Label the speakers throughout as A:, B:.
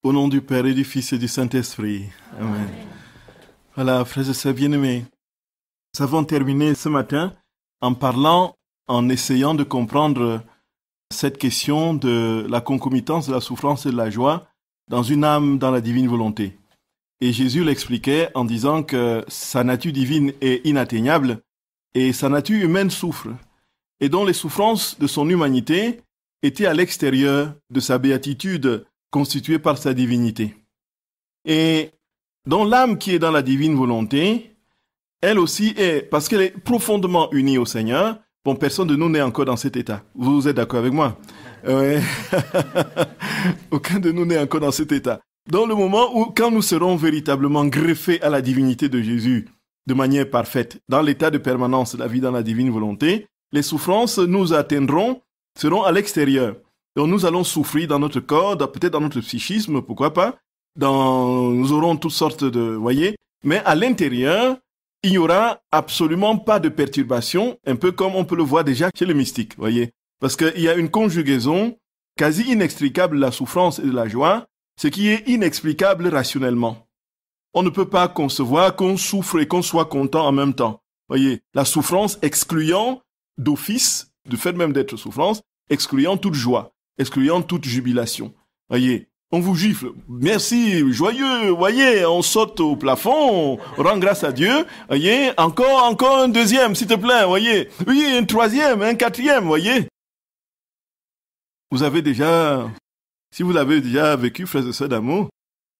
A: Au nom du Père et du Fils et du Saint-Esprit. Amen. Voilà, frères et sœurs bien-aimés, nous avons terminé ce matin en essayant de comprendre cette question de la concomitance de la souffrance et de la joie dans une âme dans la divine volonté. Et Jésus l'expliquait en disant que sa nature divine est inatteignable et sa nature humaine souffre, et dont les souffrances de son humanité étaient à l'extérieur de sa béatitude constituée par sa divinité. Et dont l'âme qui est dans la divine volonté, elle aussi est, parce qu'elle est profondément unie au Seigneur. Bon, personne de nous n'est encore dans cet état. Vous êtes d'accord avec moi? Aucun de nous n'est encore dans cet état. Dans le moment où, quand nous serons véritablement greffés à la divinité de Jésus de manière parfaite, dans l'état de permanence de la vie dans la divine volonté, les souffrances nous atteindront, seront à l'extérieur. Donc nous allons souffrir dans notre corps, peut-être dans notre psychisme, pourquoi pas. Nous aurons toutes sortes de, voyez. Mais à l'intérieur, il n'y aura absolument pas de perturbation, un peu comme on peut le voir déjà chez les mystiques, voyez. Parce qu'il y a une conjugaison quasi inextricable de la souffrance et de la joie, ce qui est inexplicable rationnellement. On ne peut pas concevoir qu'on souffre et qu'on soit content en même temps. Voyez, la souffrance excluant d'office, du fait même d'être souffrance, excluant toute joie, excluant toute jubilation. Voyez, on vous gifle. Merci, joyeux, voyez, on saute au plafond, on rend grâce à Dieu. Voyez, encore un deuxième, s'il te plaît, voyez. Oui, un troisième, un quatrième, voyez. Vous avez déjà, si vous l'avez déjà vécu, frères et sœurs d'amour,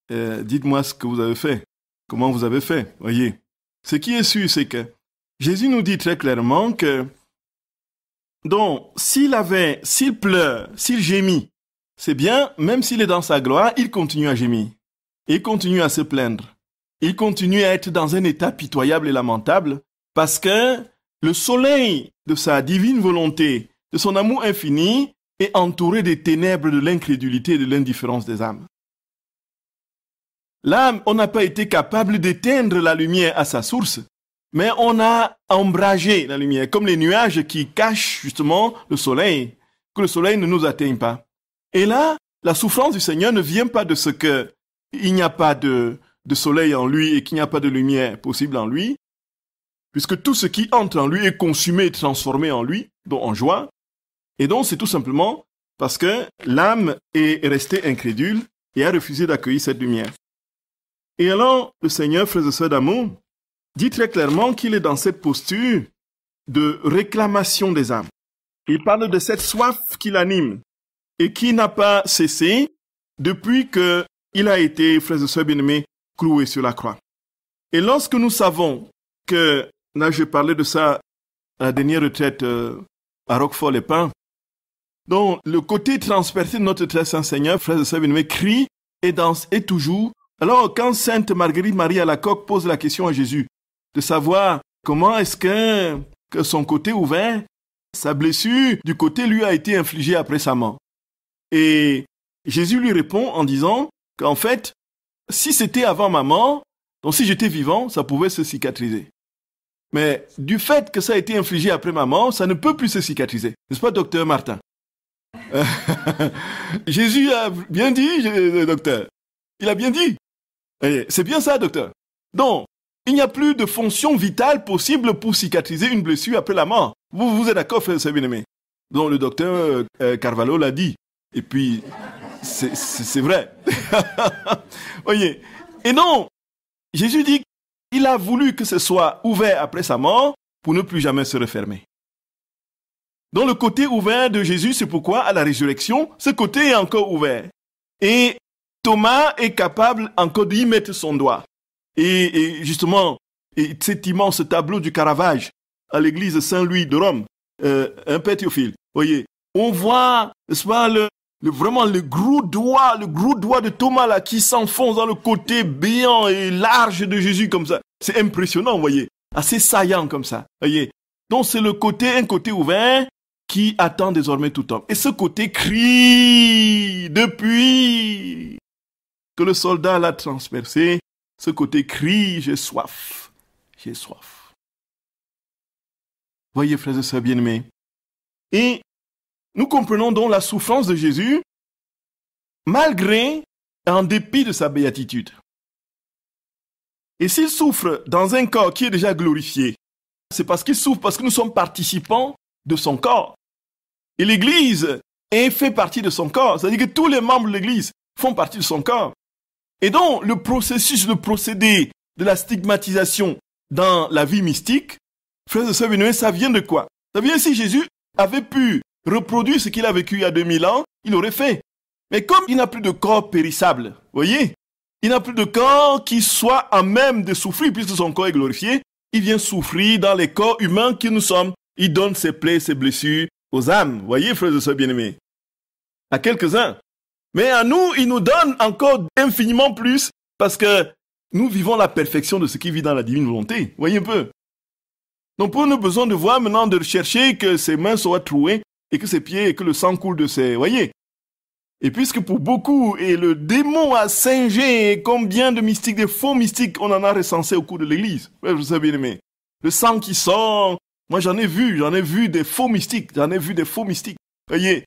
A: dites-moi ce que vous avez fait. Comment vous avez fait, voyez. Ce qui est sûr, c'est que Jésus nous dit très clairement que, donc, s'il pleure, s'il gémit, c'est bien, même s'il est dans sa gloire, il continue à gémir. Il continue à se plaindre. Il continue à être dans un état pitoyable et lamentable parce que le soleil de sa divine volonté, de son amour infini, est entouré des ténèbres de l'incrédulité et de l'indifférence des âmes. Là, on n'a pas été capable d'éteindre la lumière à sa source, mais on a ombragé la lumière, comme les nuages qui cachent justement le soleil, que le soleil ne nous atteigne pas. Et là, la souffrance du Seigneur ne vient pas de ce qu'il n'y a pas de soleil en lui et qu'il n'y a pas de lumière possible en lui, puisque tout ce qui entre en lui est consumé et transformé en lui, donc en joie. Et donc, c'est tout simplement parce que l'âme est restée incrédule et a refusé d'accueillir cette lumière. Et alors, le Seigneur, frères et sœurs d'amour, dit très clairement qu'il est dans cette posture de réclamation des âmes. Il parle de cette soif qui l'anime et qui n'a pas cessé depuis qu'il a été, frères et sœurs bien-aimés, cloué sur la croix. Et lorsque nous savons que, là je parlais de ça à la dernière retraite à Roquefort-les-Pins, donc le côté transpercé de notre très saint Seigneur, frères et sœurs bien-aimés, crie et danse et toujours. Alors quand Sainte Marguerite Marie Alacoque pose la question à Jésus, de savoir comment est-ce que son côté ouvert, sa blessure du côté lui a été infligée après sa mort. Et Jésus lui répond en disant qu'en fait, si c'était avant ma mort, donc si j'étais vivant, ça pouvait se cicatriser. Mais du fait que ça a été infligé après ma mort, ça ne peut plus se cicatriser. N'est-ce pas, docteur Martin? Jésus a bien dit, docteur. Il a bien dit. C'est bien ça, docteur. Donc, il n'y a plus de fonction vitale possible pour cicatriser une blessure après la mort. Vous êtes d'accord, frère et bien-aimé? Donc, le docteur Carvalho l'a dit. Et puis, c'est vrai. Voyez. Et non, Jésus dit qu'il a voulu que ce soit ouvert après sa mort pour ne plus jamais se refermer. Donc, le côté ouvert de Jésus, c'est pourquoi, à la résurrection, ce côté est encore ouvert. Et Thomas est capable encore d'y mettre son doigt. Et justement, cet immense tableau du Caravage à l'église Saint-Louis de Rome, un Père Théophile, voyez, on voit, n'est-ce pas, vraiment le gros doigt de Thomas là qui s'enfonce dans le côté béant et large de Jésus comme ça. C'est impressionnant, vous voyez, assez saillant comme ça, voyez. Donc c'est un côté ouvert qui attend désormais tout homme. Et ce côté crie depuis que le soldat l'a transpercé. Ce côté crie, j'ai soif, j'ai soif. Voyez, frères et sœurs bien-aimés. Et nous comprenons donc la souffrance de Jésus, malgré en dépit de sa béatitude. Et s'il souffre dans un corps qui est déjà glorifié, c'est parce qu'il souffre, parce que nous sommes participants de son corps. Et l'Église fait partie de son corps. C'est-à-dire que tous les membres de l'Église font partie de son corps. Et donc, le procédé de la stigmatisation dans la vie mystique, frères et sœurs bien-aimés, ça vient de quoi? Ça vient si Jésus avait pu reproduire ce qu'il a vécu il y a 2000 ans, il aurait fait. Mais comme il n'a plus de corps périssable, voyez, il n'a plus de corps qui soit à même de souffrir puisque son corps est glorifié, il vient souffrir dans les corps humains que nous sommes. Il donne ses plaies, ses blessures aux âmes. Voyez, frères et sœurs bien-aimés, à quelques-uns. Mais à nous, il nous donne encore infiniment plus parce que nous vivons la perfection de ce qui vit dans la divine volonté. Voyez un peu. Donc pour nous, besoin de voir maintenant, de rechercher que ses mains soient trouées et que ses pieds et que le sang coule de ses... Voyez. Et puisque pour beaucoup, et le démon a singé combien de mystiques, des faux mystiques, on en a recensé au cours de l'église. Ouais, vous savez, bien aimé. Le sang qui sort, moi j'en ai vu des faux mystiques, voyez.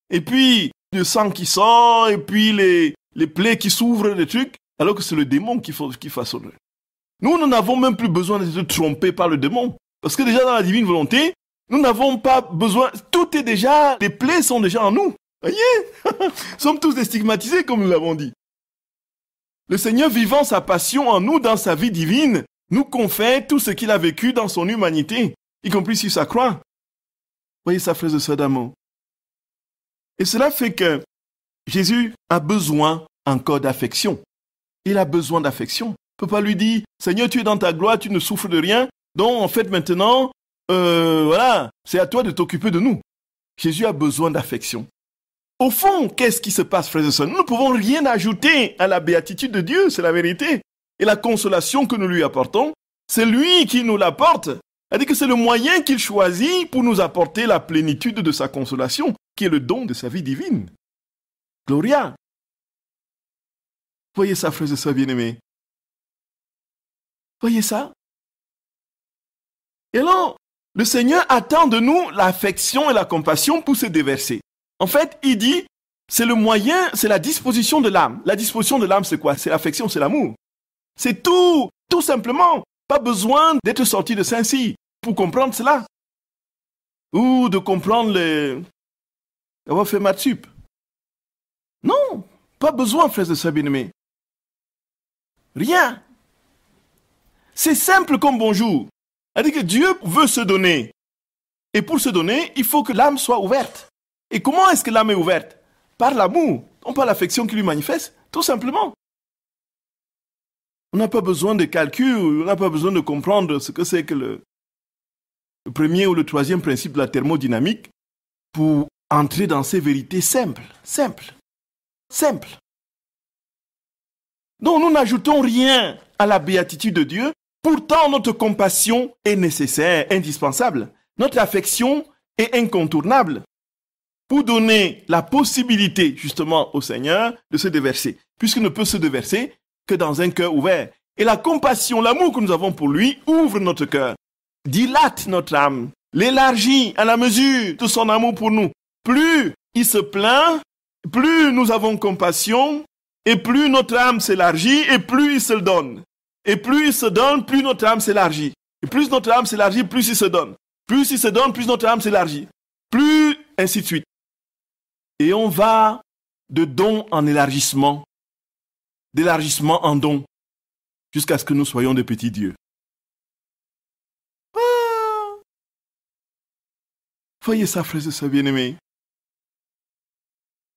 A: Et puis, le sang qui sort, et puis les plaies qui s'ouvrent, des trucs, alors que c'est le démon qui façonne. Nous n'avons même plus besoin d'être trompés par le démon. Parce que déjà dans la divine volonté, nous n'avons pas besoin, tout est déjà, les plaies sont déjà en nous. Voyez, nous sommes tous des stigmatisés, comme nous l'avons dit. Le Seigneur vivant sa passion en nous, dans sa vie divine, nous confère tout ce qu'il a vécu dans son humanité, y compris sur sa croix. Voyez ça, frères et sœurs d'amour. Et cela fait que Jésus a besoin encore d'affection. Il a besoin d'affection. On ne peut pas lui dire, Seigneur, tu es dans ta gloire, tu ne souffres de rien, donc en fait maintenant, voilà, c'est à toi de t'occuper de nous. Jésus a besoin d'affection. Au fond, qu'est-ce qui se passe, frères et sœurs? Nous ne pouvons rien ajouter à la béatitude de Dieu, c'est la vérité. Et la consolation que nous lui apportons, c'est lui qui nous l'apporte. C'est-à-dire que c'est le moyen qu'il choisit pour nous apporter la plénitude de sa consolation, qui est le don de sa vie divine. Gloria. Voyez ça, frères et sœurs bien-aimés. Voyez ça? Et alors, le Seigneur attend de nous l'affection et la compassion pour se déverser. En fait, il dit, c'est le moyen, c'est la disposition de l'âme. La disposition de l'âme, c'est quoi? C'est l'affection, c'est l'amour. C'est tout simplement. Pas besoin d'être sorti de Saint-Cyr pour comprendre cela. Ou de comprendre avoir fait maths sup. Non, pas besoin, frères et sœurs bien-aimés. Rien. C'est simple comme bonjour. C'est-à-dire que Dieu veut se donner. Et pour se donner, il faut que l'âme soit ouverte. Et comment est-ce que l'âme est ouverte? Par l'amour, non pas l'affection qui lui manifeste, tout simplement. On n'a pas besoin de calcul, on n'a pas besoin de comprendre ce que c'est que le premier ou le troisième principe de la thermodynamique pour entrer dans ces vérités simples. Donc nous n'ajoutons rien à la béatitude de Dieu, pourtant notre compassion est nécessaire, indispensable. Notre affection est incontournable pour donner la possibilité justement au Seigneur de se déverser, puisqu'il ne peut se déverser que dans un cœur ouvert. Et la compassion, l'amour que nous avons pour lui ouvre notre cœur, dilate notre âme, l'élargit à la mesure de son amour pour nous. Plus il se plaint, plus nous avons compassion, et plus notre âme s'élargit, et plus il se le donne. Et plus il se donne, plus notre âme s'élargit. Et plus notre âme s'élargit, plus il se donne. Plus il se donne, plus notre âme s'élargit. Plus, ainsi de suite. Et on va de don en élargissement, d'élargissement en don, jusqu'à ce que nous soyons des petits dieux. Ah! Voyez ça, frères et sœurs bien-aimés.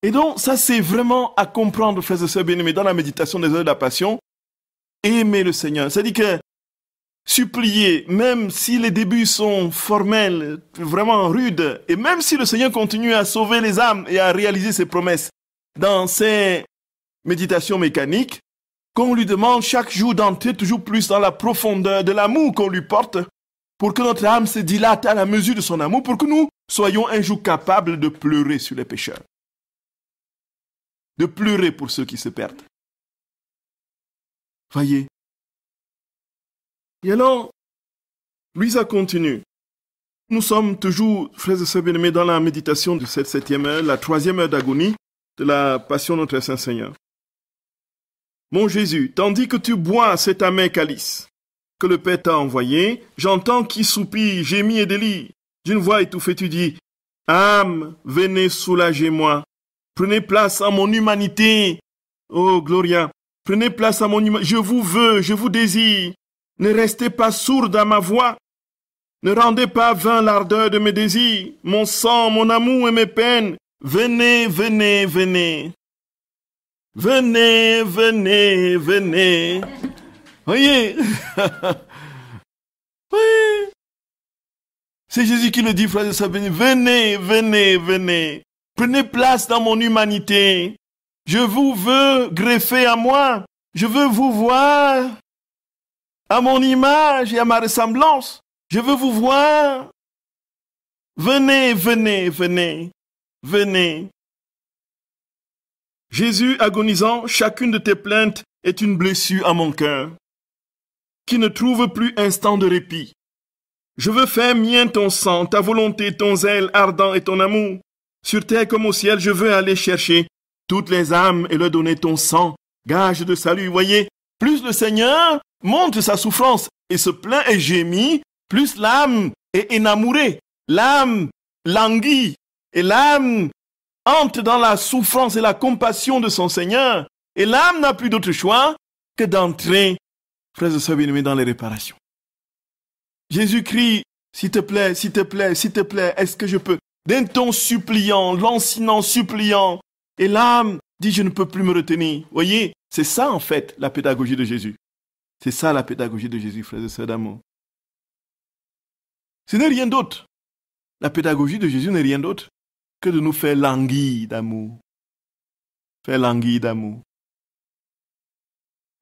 A: Et donc, ça c'est vraiment à comprendre, frères et sœurs bien-aimés, dans la méditation des heures de la passion, aimer le Seigneur. C'est-à-dire que supplier, même si les débuts sont formels, vraiment rudes, et même si le Seigneur continue à sauver les âmes et à réaliser ses promesses dans ses méditations mécaniques, qu'on lui demande chaque jour d'entrer toujours plus dans la profondeur de l'amour qu'on lui porte, pour que notre âme se dilate à la mesure de son amour, pour que nous soyons un jour capables de pleurer sur les pécheurs, de pleurer pour ceux qui se perdent. Voyez. Et alors, Louisa continue. Nous sommes toujours, frères et sœurs bien-aimés, dans la méditation de cette 7e heure, la 3e heure d'agonie de la Passion de notre Saint Seigneur. Mon Jésus, tandis que tu bois cet amer calice que le Père t'a envoyé, j'entends qui soupire, gémit et délie. D'une voix étouffée, tu dis, âme, venez soulager-moi. Prenez place à mon humanité. Oh, Gloria, prenez place à mon humanité. Je vous veux, je vous désire. Ne restez pas sourde à ma voix. Ne rendez pas vain l'ardeur de mes désirs, mon sang, mon amour et mes peines. Venez, venez, venez. Venez, venez, venez. Voyez. Oui. C'est Jésus qui le dit, frère de Sabine. Venez, venez, venez. Prenez place dans mon humanité. Je vous veux greffer à moi. Je veux vous voir à mon image et à ma ressemblance. Je veux vous voir. Venez, venez, venez, venez. Jésus agonisant, chacune de tes plaintes est une blessure à mon cœur, qui ne trouve plus instant de répit. Je veux faire mien ton sang, ta volonté, ton zèle ardent et ton amour. Sur terre comme au ciel, je veux aller chercher toutes les âmes et leur donner ton sang, gage de salut. Voyez, plus le Seigneur montre sa souffrance et se plaint et gémit, plus l'âme est enamourée, l'âme languit et l'âme entre dans la souffrance et la compassion de son Seigneur. Et l'âme n'a plus d'autre choix que d'entrer, frères et sœurs bien-aimés, dans les réparations. Jésus crie, s'il te plaît, s'il te plaît, s'il te plaît, est-ce que je peux? D'un ton suppliant, lancinant, suppliant. Et l'âme dit, je ne peux plus me retenir. Voyez, c'est ça en fait la pédagogie de Jésus. C'est ça la pédagogie de Jésus, frères et sœurs d'amour. Ce n'est rien d'autre. La pédagogie de Jésus n'est rien d'autre que de nous faire languir d'amour. Faire languir d'amour.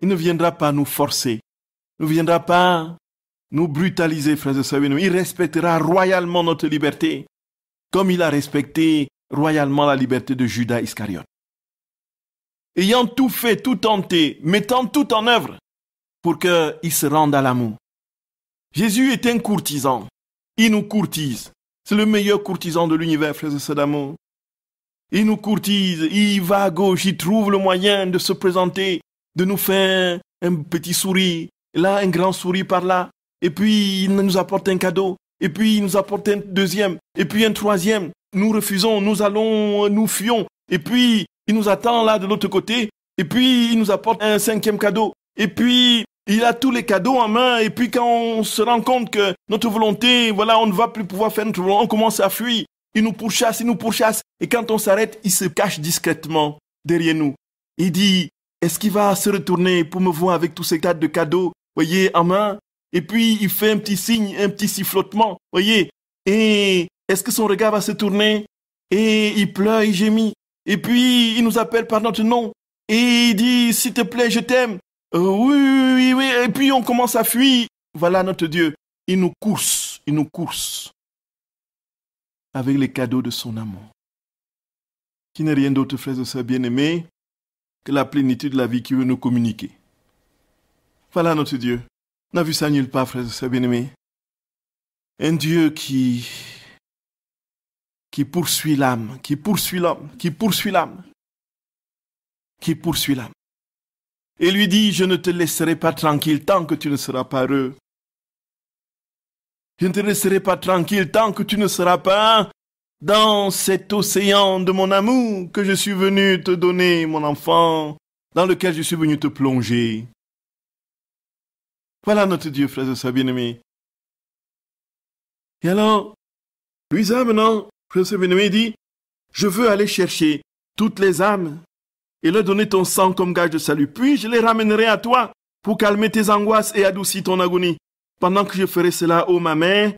A: Il ne viendra pas nous forcer. Il ne viendra pas nous brutaliser, frères et sœurs. Il respectera royalement notre liberté, comme il a respecté royalement la liberté de Judas Iscariote. Ayant tout fait, tout tenté, mettant tout en œuvre pour qu'il se rende à l'amour. Jésus est un courtisan. Il nous courtise. C'est le meilleur courtisan de l'univers, frères et sœurs d'amour. Il nous courtise, il va à gauche, il trouve le moyen de se présenter, de nous faire un petit sourire, là un grand sourire par là, et puis il nous apporte un cadeau, et puis il nous apporte un deuxième, et puis un troisième. Nous refusons, nous allons, nous fuyons, et puis il nous attend là de l'autre côté, et puis il nous apporte un cinquième cadeau, et puis il a tous les cadeaux en main, et puis quand on se rend compte que notre volonté, voilà, on ne va plus pouvoir faire notre volonté, on commence à fuir. Il nous pourchasse, et quand on s'arrête, il se cache discrètement derrière nous. Il dit, est-ce qu'il va se retourner pour me voir avec tous ces tas de cadeaux, voyez, en main? Et puis il fait un petit signe, un petit sifflotement, voyez, et est-ce que son regard va se tourner? Et il pleure, il gémit, et puis il nous appelle par notre nom, et il dit, s'il te plaît, je t'aime. Oui, et puis on commence à fuir. Voilà notre Dieu. Il nous course avec les cadeaux de son amour, qui n'est rien d'autre, frères et sœurs bien-aimés, que la plénitude de la vie qui veut nous communiquer. Voilà notre Dieu. On n'a vu ça nulle part, frères et sœurs bien-aimés. Un Dieu qui poursuit l'âme, qui poursuit l'homme, qui poursuit l'âme. Et lui dit, je ne te laisserai pas tranquille tant que tu ne seras pas heureux. Je ne te laisserai pas tranquille tant que tu ne seras pas dans cet océan de mon amour que je suis venu te donner, mon enfant, dans lequel je suis venu te plonger. Voilà notre Dieu, frères et sœurs bien-aimés. Et alors, lui ça maintenant, frères et sœurs bien-aimés, dit, je veux aller chercher toutes les âmes et leur donner ton sang comme gage de salut. Puis je les ramènerai à toi pour calmer tes angoisses et adoucir ton agonie. Pendant que je ferai cela, ô ma mère,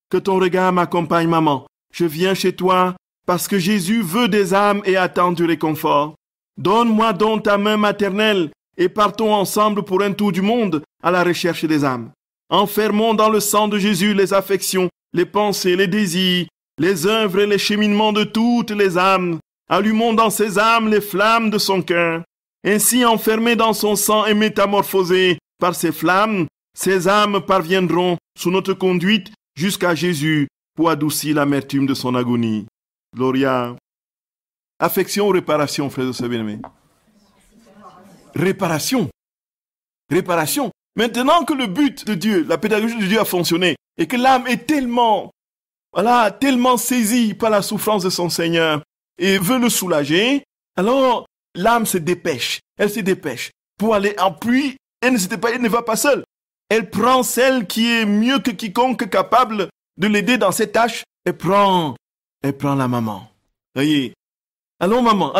A: que ton regard m'accompagne, maman. Je viens chez toi parce que Jésus veut des âmes et attend du réconfort. Donne-moi donc ta main maternelle et partons ensemble pour un tour du monde à la recherche des âmes. Enfermons dans le sang de Jésus les affections, les pensées, les désirs, les œuvres et les cheminements de toutes les âmes. Allumons dans ces âmes les flammes de son cœur. Ainsi enfermées dans son sang et métamorphosées par ces flammes, ces âmes parviendront sous notre conduite jusqu'à Jésus pour adoucir l'amertume de son agonie. Gloria. Affection ou réparation, frères et sœurs bien-aimés? réparation. Réparation. Maintenant que le but de Dieu, la pédagogie de Dieu a fonctionné, et que l'âme est tellement, tellement saisie par la souffrance de son Seigneur, et veut le soulager, alors l'âme se dépêche. Elle se dépêche pour aller en pluie. Elle ne va pas seule. Elle prend celle qui est mieux que quiconque capable de l'aider dans ses tâches. Elle prend la maman. Voyez. Allons maman,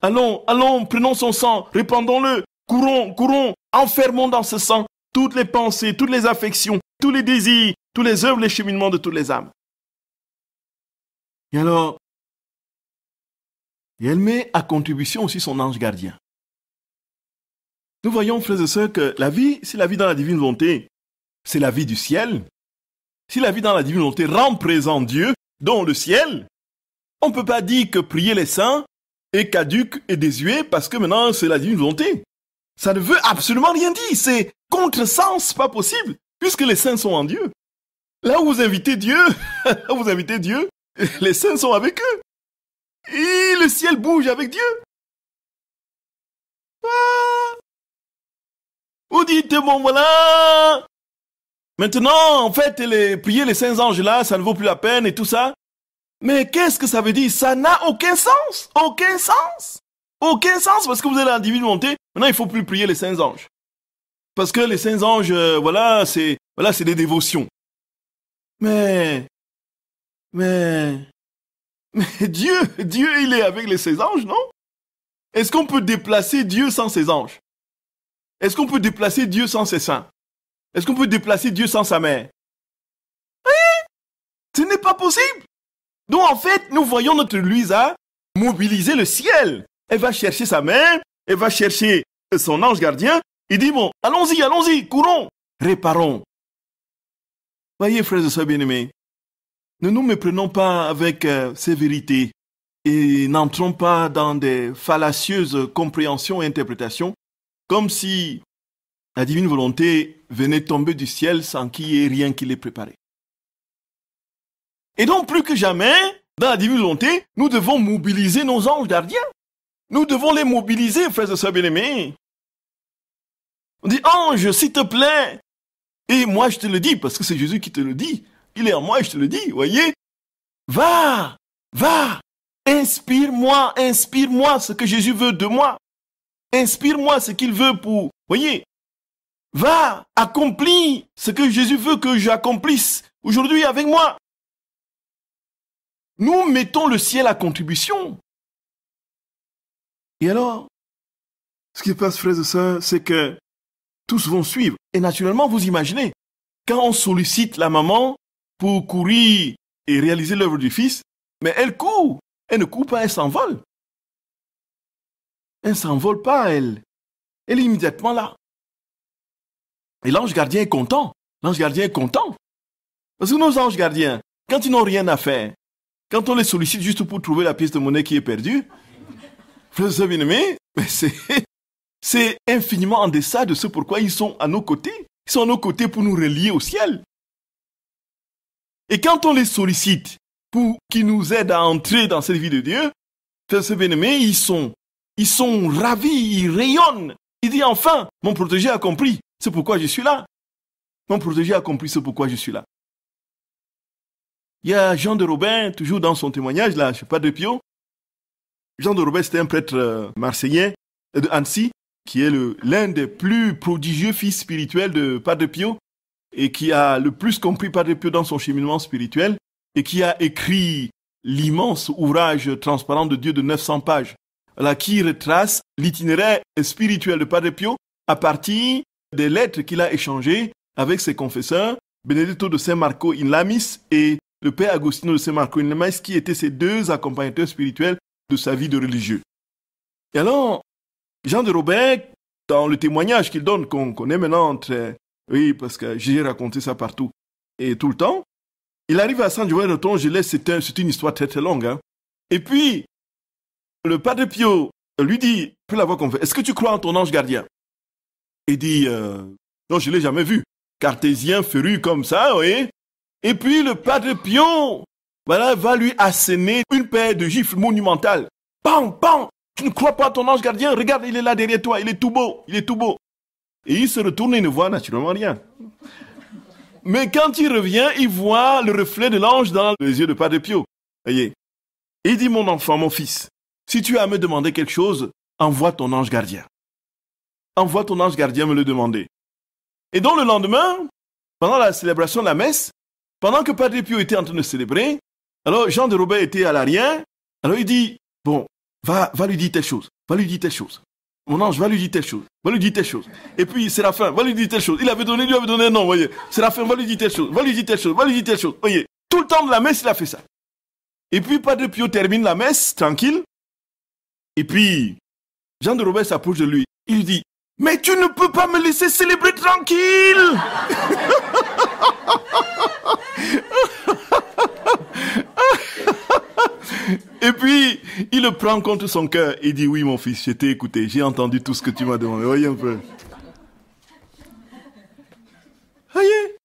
A: allons, prenons son sang, répandons-le, courons, enfermons dans ce sang toutes les pensées, toutes les affections, tous les désirs, tous les œuvres, les cheminements de toutes les âmes. Et alors, elle met à contribution aussi son ange gardien. Nous voyons, frères et sœurs, que la vie, si la vie dans la divine volonté, c'est la vie du ciel. Si la vie dans la divine volonté rend présent Dieu, dont le ciel, on ne peut pas dire que prier les saints est caduque et désuet parce que maintenant c'est la divine volonté. Ça ne veut absolument rien dire. C'est contresens, pas possible, puisque les saints sont en Dieu. Là où vous invitez Dieu, les saints sont avec eux. Et le ciel bouge avec Dieu. Vous dites, bon voilà, maintenant en fait prier les saints anges là, ça ne vaut plus la peine et tout ça. Mais qu'est-ce que ça veut dire? Ça n'a aucun sens. Aucun sens. Aucun sens parce que vous êtes dans la divine volonté. Maintenant, il ne faut plus prier les saints anges. Parce que les saints anges, c'est des dévotions. Mais Dieu, il est avec les saints anges, non? Est-ce qu'on peut déplacer Dieu sans ses anges? Est-ce qu'on peut déplacer Dieu sans ses saints? Est-ce qu'on peut déplacer Dieu sans sa mère? Ce n'est pas possible. Donc en fait, nous voyons notre Louisa mobiliser le ciel. Elle va chercher sa mère, elle va chercher son ange gardien. Il dit, bon, allons-y, courons, réparons. Voyez, frères et sœurs bien-aimés, ne nous méprenons pas avec sévérité et n'entrons pas dans des fallacieuses compréhensions et interprétations, comme si la divine volonté venait tomber du ciel sans qu'il y ait rien qui l'ait préparé. Et donc, plus que jamais, dans la divine volonté, nous devons mobiliser nos anges gardiens. Nous devons les mobiliser, frères et sœurs bien-aimés. On dit, ange, s'il te plaît. Et moi, je te le dis, parce que c'est Jésus qui te le dit. Il est en moi et je te le dis, voyez. Va, inspire-moi ce que Jésus veut de moi. Inspire-moi ce qu'il veut pour, voyez. Va, accomplis ce que Jésus veut que j'accomplisse aujourd'hui avec moi. Nous mettons le ciel à contribution. Et alors, ce qui se passe, frères et sœurs, c'est que tous vont suivre. Et naturellement, vous imaginez, quand on sollicite la maman pour courir et réaliser l'œuvre du fils, mais elle court. Elle ne court pas, elle s'envole. Elle ne s'envole pas, elle. Elle est immédiatement là. Et l'ange gardien est content. L'ange gardien est content. Parce que nos anges gardiens, quand ils n'ont rien à faire, quand on les sollicite juste pour trouver la pièce de monnaie qui est perdue, frères et sœurs bien-aimés, c'est infiniment en deçà de ce pourquoi ils sont à nos côtés. Ils sont à nos côtés pour nous relier au ciel. Et quand on les sollicite pour qu'ils nous aident à entrer dans cette vie de Dieu, frères et sœurs bien-aimés, ils sont ravis, ils rayonnent. Ils disent enfin, mon protégé a compris, c'est pourquoi je suis là. Mon protégé a compris, c'est pourquoi je suis là. Il y a Jean de Robin, toujours dans son témoignage, là, chez Padre Pio. Jean de Robin, c'était un prêtre marseillais de Annecy, qui est l'un des plus prodigieux fils spirituels de Padre Pio, et qui a le plus compris Padre Pio dans son cheminement spirituel, et qui a écrit l'immense ouvrage transparent de Dieu de 900 pages, là, qui retrace l'itinéraire spirituel de Padre Pio à partir des lettres qu'il a échangées avec ses confesseurs, Benedetto de Saint Marco in Lamis et le père Agostino de Saint Marco in Lamis, qui étaient ses deux accompagnateurs spirituels de sa vie de religieux. Et alors, Jean de Robin, dans le témoignage qu'il donne, qu'on connaît maintenant oui, parce que j'ai raconté ça partout et tout le temps, il arrive à San Giovanni Rotondo, c'est une histoire très très longue. Hein. Et puis, le Padre Pio lui dit, puis la voix qu'on fait, est-ce que tu crois en ton ange gardien? Il dit, non, je ne l'ai jamais vu. Cartésien, féru comme ça, oui. Et puis le Padre Pio, voilà, va lui asséner une paire de gifles monumentales. Bam, bam. Tu ne crois pas à ton ange gardien? Regarde, il est là derrière toi, il est tout beau, il est tout beau. Et il se retourne et ne voit naturellement rien. Mais quand il revient, il voit le reflet de l'ange dans les yeux de Padre Pio. Voyez. Et il dit, mon enfant, mon fils, si tu as à me demander quelque chose, envoie ton ange gardien. Envoie ton ange gardien me le demander. Et donc le lendemain, pendant la célébration de la messe, pendant que Padre Pio était en train de célébrer, alors Jean de Robert était à l'arrière, alors il dit, bon, va lui dire telle chose, va lui dire telle chose. Mon ange, va lui dire telle chose, va lui dire telle chose. Et puis Séraphin, va lui dire telle chose. Il lui avait donné un nom, voyez. Séraphin, va lui dire telle chose, va lui dire telle chose, va lui dire telle chose, voyez. Tout le temps de la messe, il a fait ça. Et puis Padre Pio termine la messe, tranquille. Et puis, Jean de Robert s'approche de lui. Il lui dit, mais tu ne peux pas me laisser célébrer tranquille. Et puis, il le prend contre son cœur et dit, oui mon fils, je t'ai écouté, j'ai entendu tout ce que tu m'as demandé. Voyez un peu. Voyez.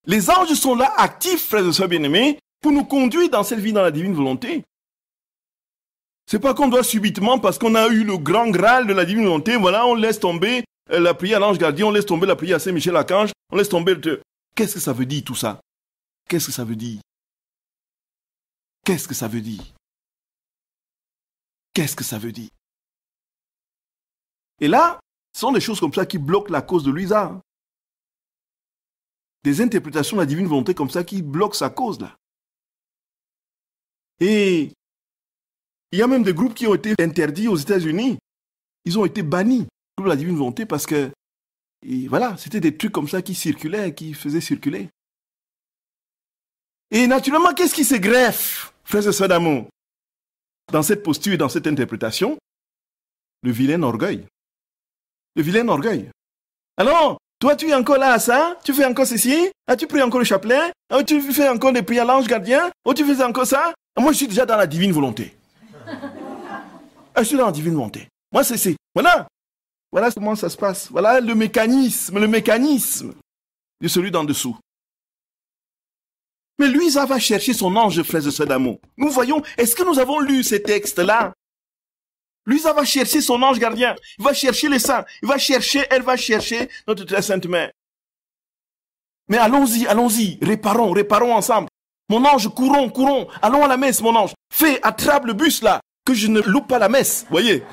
A: Les anges sont là, actifs, frères et sœurs bien-aimés, pour nous conduire dans cette vie dans la divine volonté. C'est pas qu'on doit subitement, parce qu'on a eu le grand Graal de la divine volonté, voilà, on laisse tomber la prière à l'ange gardien, on laisse tomber la prière à Saint-Michel-Archange, on laisse tomber le... Qu'est-ce que ça veut dire tout ça? Qu'est-ce que ça veut dire? Qu'est-ce que ça veut dire? Qu'est-ce que ça veut dire? Et là, ce sont des choses comme ça qui bloquent la cause de Luisa. Des interprétations de la divine volonté comme ça qui bloquent sa cause là. Et il y a même des groupes qui ont été interdits aux États-Unis. Ils ont été bannis de la divine volonté parce que, et voilà, c'était des trucs comme ça qui circulaient, qui faisaient circuler. Et naturellement, qu'est-ce qui se greffe, frères et sœurs d'amour, dans cette posture et dans cette interprétation? Le vilain orgueil. Le vilain orgueil. Alors, toi, tu es encore là à ça? Tu fais encore ceci? Ah, tu pries encore le chapelet? Ah, tu fais encore des prières à l'ange gardien? Oh, tu fais encore ça? Ah, moi, je suis déjà dans la divine volonté. Ah, je suis dans la divine volonté. Moi, c'est... Voilà. Voilà comment ça se passe. Voilà le mécanisme de celui d'en dessous. Mais Luisa va chercher son ange, frères et sœurs d'amour. Nous voyons, est-ce que nous avons lu ces textes-là? Luisa va chercher son ange gardien. Il va chercher les saints. Elle va chercher notre très sainte mère. Mais allons-y, réparons ensemble. Mon ange, courons, allons à la messe, mon ange. Attrape le bus là, que je ne loupe pas la messe, voyez.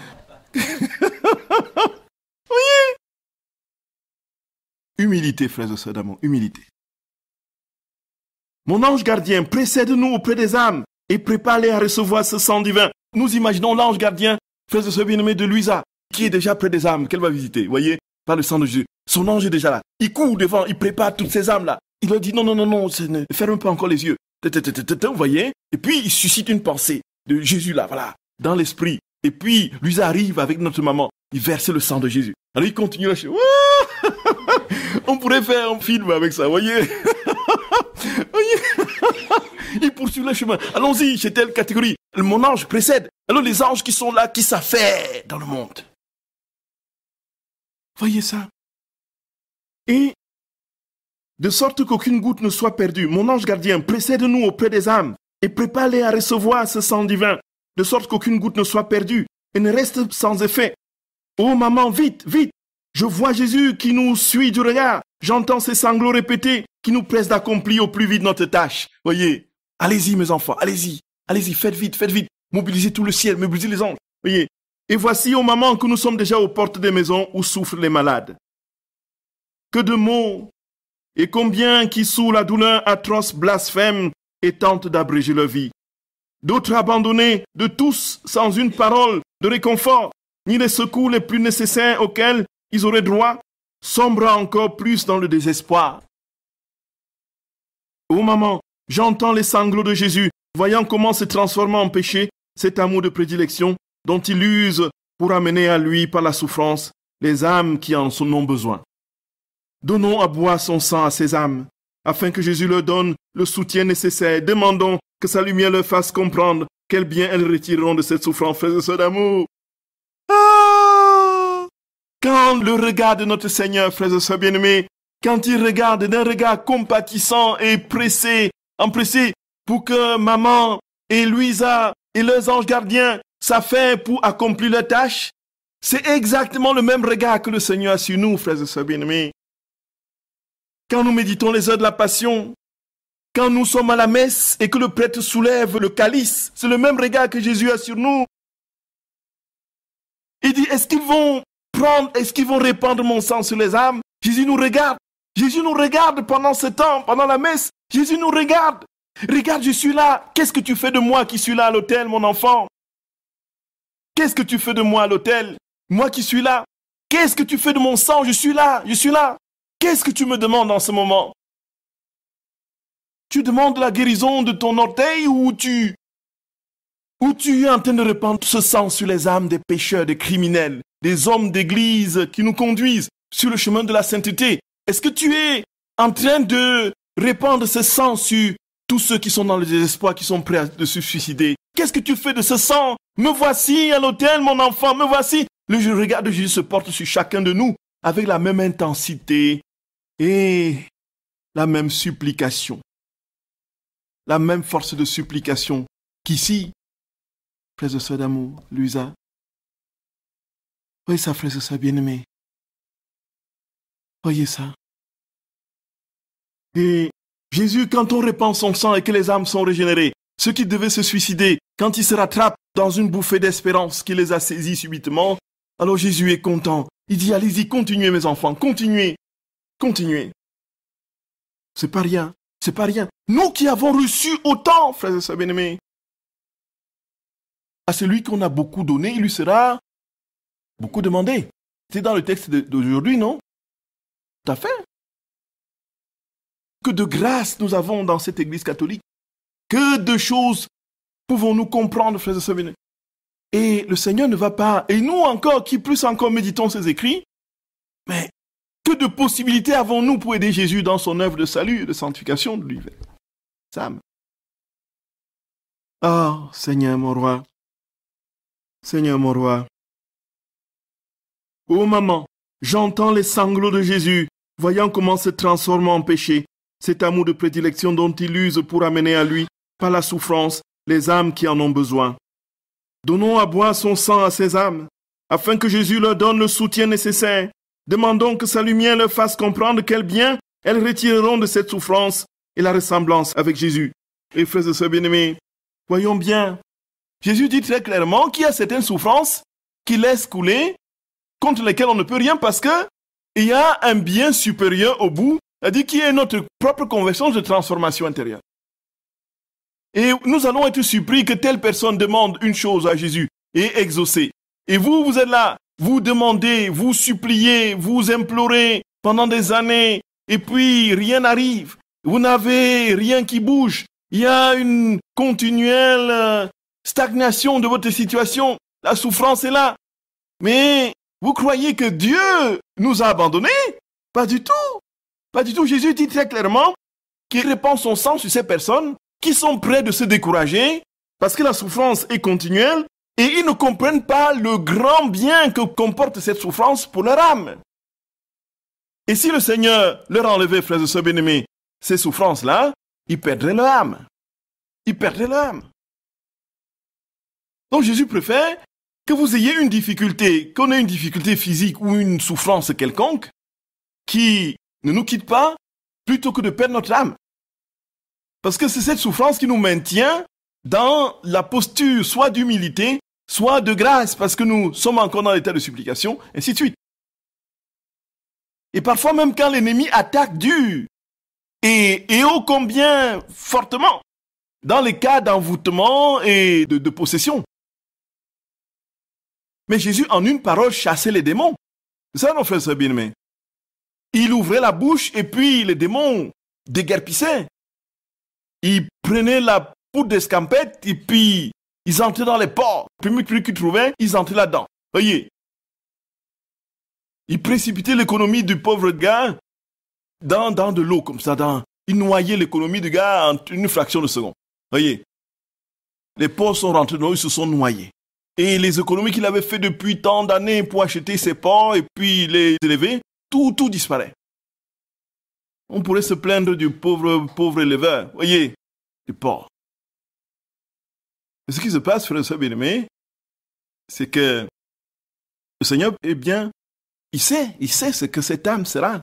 A: Voyez. Humilité, frères et sœurs d'amour, humilité. Mon ange gardien, précède-nous auprès des âmes et prépare-les à recevoir ce sang divin. Nous imaginons l'ange gardien, frères et sœurs bien-aimés de Luisa, qui est déjà près des âmes, qu'elle va visiter, voyez, par le sang de Jésus. Son ange est déjà là. Il court devant, il prépare toutes ces âmes-là. Il leur dit non, ne ferme pas encore les yeux. Vous voyez? Et puis, il suscite une pensée de Jésus là, voilà, dans l'esprit. Et puis, Luisa arrive avec notre maman. Il verse le sang de Jésus. Alors, il continue à chercher. On pourrait faire un film avec ça, voyez? Il poursuit le chemin. Allons-y, chez telle catégorie. Mon ange précède. Alors, les anges qui sont là, qui s'affairent dans le monde. Voyez ça? Et, de sorte qu'aucune goutte ne soit perdue. Mon ange gardien, précède-nous auprès des âmes et prépare-les à recevoir ce sang divin, de sorte qu'aucune goutte ne soit perdue et ne reste sans effet. Oh maman, vite, je vois Jésus qui nous suit du regard. J'entends ses sanglots répétés qui nous pressent d'accomplir au plus vite notre tâche. Voyez, allez-y mes enfants, allez-y, faites vite. Mobilisez tout le ciel, mobilisez les anges. Voyez, et voici, oh maman, que nous sommes déjà aux portes des maisons où souffrent les malades. Que de mots, et combien qui sous la douleur atroce blasphèment et tentent d'abréger leur vie. D'autres abandonnés de tous sans une parole de réconfort, ni les secours les plus nécessaires auxquels ils auraient droit, sombrent encore plus dans le désespoir. Oh maman, j'entends les sanglots de Jésus, voyant comment se transforme en péché cet amour de prédilection dont il use pour amener à lui par la souffrance les âmes qui en ont besoin. Donnons à boire son sang à ces âmes, afin que Jésus leur donne le soutien nécessaire. Demandons que sa lumière leur fasse comprendre quel bien elles retireront de cette souffrance, frères et sœurs d'amour. Ah! Quand le regard de notre Seigneur, frères et sœurs bien-aimés, quand il regarde d'un regard compatissant et empressé, pour que maman et Luisa et leurs anges gardiens sa faim pour accomplir leur tâche. C'est exactement le même regard que le Seigneur a sur nous, frères et sœurs bien-aimés. Quand nous méditons les heures de la Passion, quand nous sommes à la messe et que le prêtre soulève le calice, c'est le même regard que Jésus a sur nous. Il dit, est-ce qu'ils vont répandre mon sang sur les âmes? Jésus nous regarde. Jésus nous regarde pendant ce temps, pendant la messe. Jésus nous regarde. Regarde, je suis là. Qu'est-ce que tu fais de moi qui suis là à l'autel, mon enfant? Qu'est-ce que tu fais de moi à l'autel? Moi qui suis là. Qu'est-ce que tu fais de mon sang? Je suis là, je suis là. Qu'est-ce que tu me demandes en ce moment? Tu demandes la guérison de ton orteil ou tu es en train de répandre ce sang sur les âmes des pécheurs, des criminels, des hommes d'église qui nous conduisent sur le chemin de la sainteté? Est-ce que tu es en train de répandre ce sang sur tous ceux qui sont dans le désespoir, qui sont prêts à se suicider? Qu'est-ce que tu fais de ce sang? Me voici à l'autel, mon enfant, me voici. Le regard de Jésus se porte sur chacun de nous avec la même intensité et la même supplication. La même force de supplication qu'ici, frères et sœurs d'amour, Luisa. Voyez ça, frères et sœurs bien-aimés. Voyez ça. Et Jésus, quand on répand son sang et que les âmes sont régénérées, ceux qui devaient se suicider, quand ils se rattrapent dans une bouffée d'espérance qui les a saisis subitement, alors Jésus est content. Il dit, allez-y, continuez mes enfants, continuez, continuez. C'est pas rien, c'est pas rien. Nous qui avons reçu autant, frères et sœurs bien-aimés, à celui qu'on a beaucoup donné, il lui sera beaucoup demandé. C'est dans le texte d'aujourd'hui, non? Tout à fait. Que de grâce nous avons dans cette église catholique. Que de choses pouvons-nous comprendre, frères et sœurs bien-aimés. Et le Seigneur ne va pas, et nous encore, qui plus encore méditons ses écrits, mais que de possibilités avons-nous pour aider Jésus dans son œuvre de salut, de sanctification de l'univers? Sam. Oh, Seigneur mon roi. Seigneur mon roi. Oh maman, j'entends les sanglots de Jésus, voyant comment se transforme en péché, cet amour de prédilection dont il use pour amener à lui, par la souffrance, les âmes qui en ont besoin. Donnons à boire son sang à ces âmes, afin que Jésus leur donne le soutien nécessaire. Demandons que sa lumière leur fasse comprendre quel bien elles retireront de cette souffrance et la ressemblance avec Jésus. Et frères et sœurs bien-aimés, voyons bien, Jésus dit très clairement qu'il y a certaines souffrances qui laissent couler, contre lesquelles on ne peut rien parce que il y a un bien supérieur au bout, c'est-à-dire qui est notre propre conversion de transformation intérieure. Et nous allons être surpris que telle personne demande une chose à Jésus et exaucée. Et vous êtes là, vous demandez, vous suppliez, vous implorez pendant des années, et puis rien n'arrive. Vous n'avez rien qui bouge. Il y a une continuelle stagnation de votre situation. La souffrance est là. Mais vous croyez que Dieu nous a abandonnés? Pas du tout. Pas du tout. Jésus dit très clairement qu'il répand son sang sur ces personnes qui sont prêts de se décourager parce que la souffrance est continuelle et ils ne comprennent pas le grand bien que comporte cette souffrance pour leur âme. Et si le Seigneur leur enlevait, frères et sœurs bien-aimés, ces souffrances-là, ils perdraient leur âme. Ils perdraient leur âme. Donc Jésus préfère que vous ayez une difficulté, qu'on ait une difficulté physique ou une souffrance quelconque qui ne nous quitte pas plutôt que de perdre notre âme. Parce que c'est cette souffrance qui nous maintient dans la posture soit d'humilité, soit de grâce, parce que nous sommes encore dans l'état de supplication, ainsi de suite. Et parfois même quand l'ennemi attaque dur, et ô combien fortement, dans les cas d'envoûtement et de possession. Mais Jésus, en une parole, chassait les démons. C'est ça, nos frères et sœurs bien-aimés. Il ouvrait la bouche et puis les démons déguerpissaient. Ils prenaient la poudre d'escampette et puis ils entraient dans les ports. Le plus qu'ils trouvaient, ils entraient là-dedans. Voyez. Ils précipitaient l'économie du pauvre gars dans de l'eau comme ça. Ils noyaient l'économie du gars en une fraction de seconde. Voyez. Les pauvres sont rentrés dans l'eau, ils se sont noyés. Et les économies qu'il avait fait depuis tant d'années pour acheter ces porcs et puis les élever, tout disparaît. On pourrait se plaindre du pauvre éleveur, voyez, du porc. Et ce qui se passe, frères et sœurs bien-aimés, c'est que le Seigneur est bien, il sait ce que cette âme sera.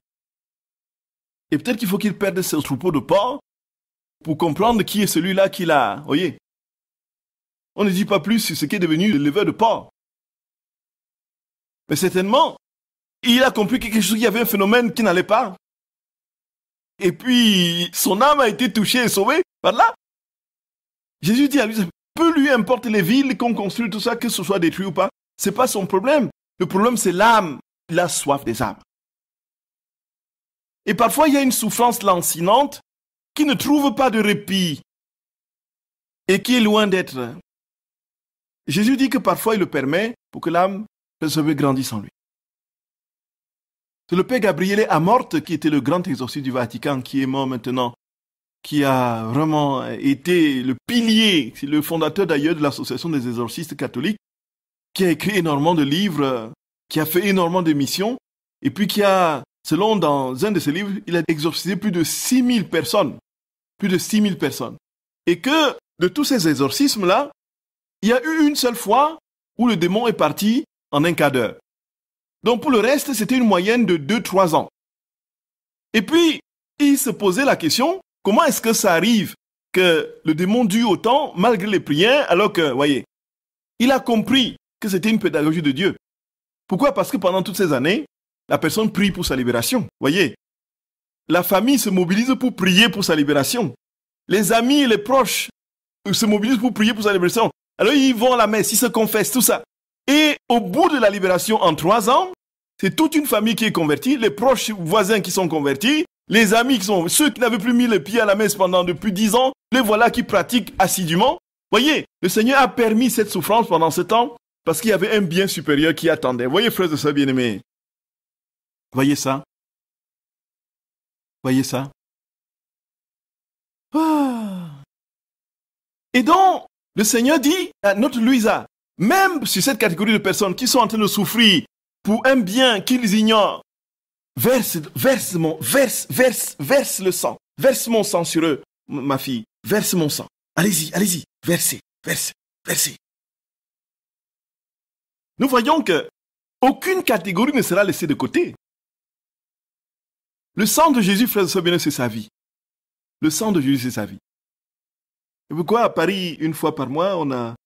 A: Et peut-être qu'il faut qu'il perde ce troupeau de porcs pour comprendre qui est celui-là qu'il a. Voyez, on ne dit pas plus sur ce qui est devenu le leveur de porcs. Mais certainement, il a compris quelque chose, qu'il y avait un phénomène qui n'allait pas. Et puis, son âme a été touchée et sauvée par là. Jésus dit à lui, peu lui importe les villes qu'on construit, tout ça, que ce soit détruit ou pas. C'est pas son problème. Le problème, c'est l'âme. Il a soif des âmes. Et parfois, il y a une souffrance lancinante qui ne trouve pas de répit et qui est loin d'être. Jésus dit que parfois, il le permet pour que l'âme grandisse en lui. C'est le Père Gabriele Amorth qui était le grand exorciste du Vatican, qui est mort maintenant, qui a vraiment été le pilier, c'est le fondateur d'ailleurs de l'association des exorcistes catholiques, qui a écrit énormément de livres, qui a fait énormément de missions, et puis qui a, selon dans un de ses livres, il a exorcisé plus de 6000 personnes. Plus de 6000 personnes. Et que de tous ces exorcismes-là, il y a eu une seule fois où le démon est parti en un quart d'heure. Donc pour le reste, c'était une moyenne de 2-3 ans. Et puis, il se posait la question, comment est-ce que ça arrive que le démon dure autant malgré les prières, alors que, voyez, il a compris que c'était une pédagogie de Dieu. Pourquoi? Parce que pendant toutes ces années, la personne prie pour sa libération. Voyez, la famille se mobilise pour prier pour sa libération. Les amis et les proches se mobilisent pour prier pour sa libération. Alors ils vont à la messe, ils se confessent, tout ça. Et au bout de la libération, en 3 ans, c'est toute une famille qui est convertie, les proches voisins qui sont convertis, les amis qui sont, ceux qui n'avaient plus mis le pied à la messe pendant depuis 10 ans, les voilà qui pratiquent assidûment. Voyez, le Seigneur a permis cette souffrance pendant ce temps parce qu'il y avait un bien supérieur qui attendait. Voyez, frères et sœurs bien-aimés. Voyez ça? Voyez ça? Ah. Et donc, le Seigneur dit à notre Louisa, même sur cette catégorie de personnes qui sont en train de souffrir pour un bien qu'ils ignorent, verse le sang. Verse mon sang sur eux, ma fille. Verse mon sang. Allez-y. Versez. Nous voyons que aucune catégorie ne sera laissée de côté. Le sang de Jésus, frères et sœurs bien-aimés, c'est sa vie. Le sang de Jésus, c'est sa vie. Et pourquoi à Paris, une fois par mois, on a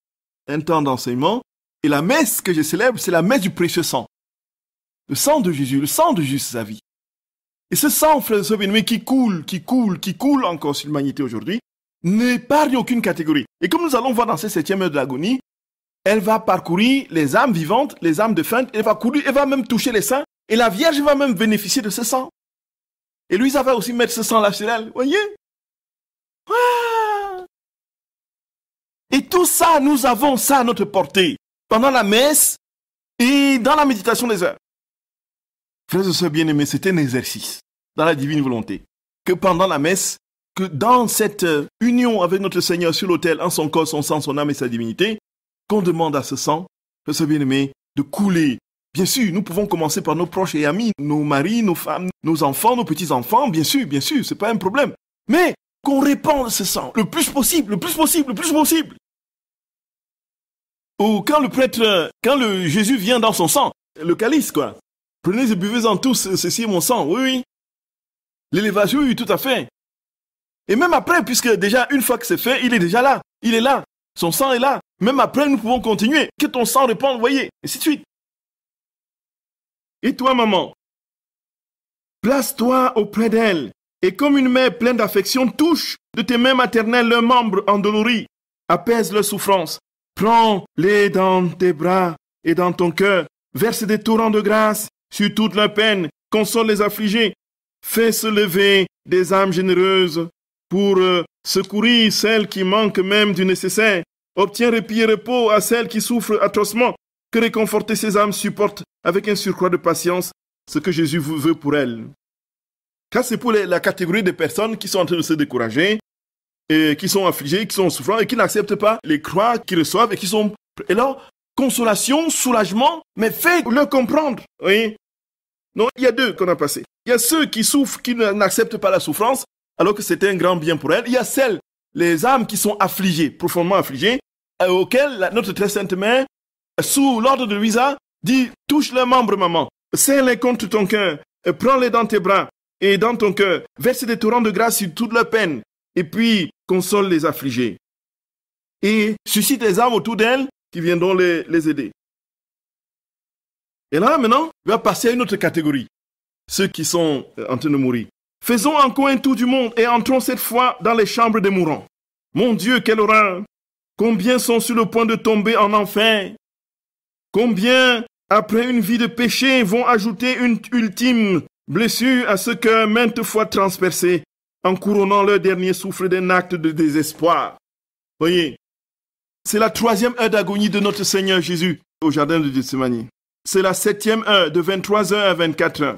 A: un temps d'enseignement, et la messe que je célèbre, c'est la messe du précieux sang. Le sang de Jésus, c'est sa vie. Et ce sang, frères et sœurs bien-aimés, qui coule encore sur l'humanité aujourd'hui, n'épargne aucune catégorie. Et comme nous allons voir dans cette 7e heure de l'agonie, elle va parcourir les âmes vivantes, les âmes défuntes, elle va même toucher les saints, et la Vierge va même bénéficier de ce sang. Et lui, ça va aussi mettre ce sang-là sur elle, voyez? Ah. Et tout ça, nous avons ça à notre portée, pendant la messe et dans la méditation des heures. Frères et sœurs bien-aimés, c'est un exercice dans la divine volonté, que pendant la messe, que dans cette union avec notre Seigneur sur l'autel, en son corps, son sang, son âme et sa divinité, qu'on demande à ce sang, frères et sœurs bien-aimés, de couler. Bien sûr, nous pouvons commencer par nos proches et amis, nos maris, nos femmes, nos enfants, nos petits-enfants, bien sûr, c'est pas un problème. Mais qu'on répande ce sang le plus possible. Ou quand le prêtre, Jésus vient dans son sang, le calice, quoi. Prenez et buvez-en tous, ceci est mon sang, oui. L'élévation, oui, tout à fait. Et même après, puisque déjà, une fois que c'est fait, il est déjà là. Il est là. Son sang est là. Même après, nous pouvons continuer. Que ton sang répande, voyez, et ainsi de suite. Et toi, maman, place-toi auprès d'elle, et comme une mère pleine d'affection, touche de tes mains maternelles leurs membres endoloris, apaise leur souffrance, prends-les dans tes bras et dans ton cœur, verse des torrents de grâce sur toute leur peine, console les affligés, fais se lever des âmes généreuses pour secourir celles qui manquent même du nécessaire, obtiens répit et repos à celles qui souffrent atrocement, que réconforter ces âmes supportent avec un surcroît de patience ce que Jésus veut pour elles. Car c'est pour la catégorie des personnes qui sont en train de se décourager, et qui sont affligées, qui sont souffrants, et qui n'acceptent pas les croix qu'ils reçoivent, et qui sont... Et là, consolation, soulagement, mais faites-leur comprendre. Oui. Non, il y a deux qu'on a passé. Il y a ceux qui souffrent, qui n'acceptent pas la souffrance, alors que c'était un grand bien pour elles. Il y a les âmes qui sont affligées, profondément affligées, auxquelles notre très sainte mère sous l'ordre de Louisa, dit, touche leurs membres, maman, serre-les contre ton cœur, prends-les dans tes bras et dans ton cœur, verse des torrents de grâce sur toute leur peine, et puis console les affligés. Et suscite les âmes autour d'elles qui viendront les aider. Et là, maintenant, il va passer à une autre catégorie, ceux qui sont en train de mourir. Faisons encore un tour du monde et entrons cette fois dans les chambres des mourants. Mon Dieu, quelle horreur! Combien sont sur le point de tomber en enfer? Combien, après une vie de péché, vont ajouter une ultime blessure à ce cœur maintes fois transpercé, en couronnant leur dernier souffle d'un acte de désespoir. Voyez, c'est la 3e heure d'agonie de notre Seigneur Jésus au jardin de Gethsémani. C'est la 7e heure, de 23h à 24h.